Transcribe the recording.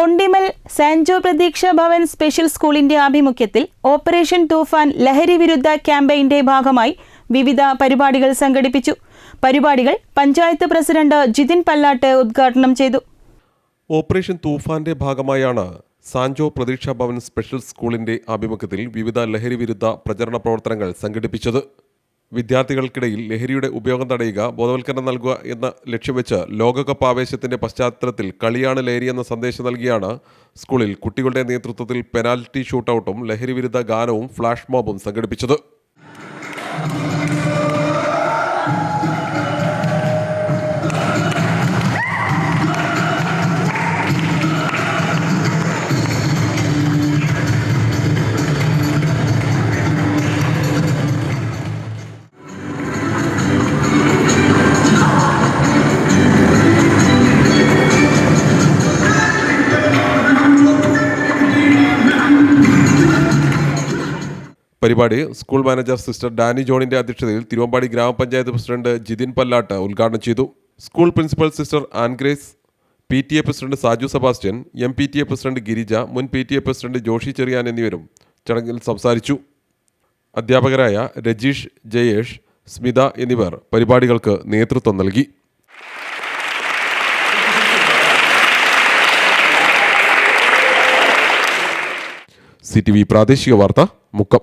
Thondimal Sancho പ്രതീക്ഷ Bhavan special സ്കൂളിന്റെ ആഭിമുഖ്യത്തിൽ ഓപ്പറേഷൻ തൂഫാൻ ലഹരി വിരുദ്ധ ക്യാമ്പയിന്റെ ഭാഗമായി വിവിധ പരിപാടികൾ സംഘടിപ്പിച്ചു. പരിപാടികൾ പഞ്ചായത്ത് പ്രസിഡന്റ് ജിതിൻ പല്ലാട്ട് ഉദ്ഘാടനം ചെയ്തു. ഓപ്പറേഷൻ തൂഫാന്റെ ഭാഗമായാണ് സാൻജോ പ്രതീക്ഷ ഭവൻ സ്പെഷ്യൽ സ്കൂളിന്റെ ആഭിമുഖ്യത്തിൽ വിവിധ ലഹരി വിരുദ്ധ പ്രചരണ പ്രവർത്തനങ്ങൾ സംഘടിപ്പിച്ചത്. വിദ്യാർത്ഥികൾക്കിടയിൽ ലഹരിയുടെ ഉപയോഗം തടയുക, ബോധവൽക്കരണം നൽകുക എന്ന ലക്ഷ്യം വെച്ച് ലോകകപ്പ് ആവേശത്തിന്റെ പശ്ചാത്തലത്തിൽ കളിയാണ് ലഹരി എന്ന സന്ദേശം നൽകിയാണ് സ്കൂളിൽ കുട്ടികളുടെ നേതൃത്വത്തിൽ പെനാൽറ്റി ഷൂട്ടൌട്ടും ലഹരി വിരുദ്ധ ഗാനവും ഫ്ലാഷ് മോബും സംഘടിപ്പിച്ചത്. പരിപാടി സ്കൂൾ മാനേജർ സിസ്റ്റർ ഡാനി ജോണിന്റെ അധ്യക്ഷതയിൽ തിരുവമ്പാടി ഗ്രാമപഞ്ചായത്ത് പ്രസിഡന്റ് ജിതിൻ പല്ലാട്ട് ഉദ്ഘാടനം ചെയ്തു. School principal sister Ann Grace, PTA president Saju Sebastian, MPTA president Girija, മുൻ PTA പ്രസിഡന്റ് ജോഷി ചെറിയാൻ എന്നിവരും ചടങ്ങിൽ സംസാരിച്ചു. അധ്യാപകരായ രജീഷ്, ജയേഷ്, സ്മിത എന്നിവർ പരിപാടികൾക്ക് നേതൃത്വം നൽകി. CTV പ്രാദേശിക വാർത്ത മുക്കം.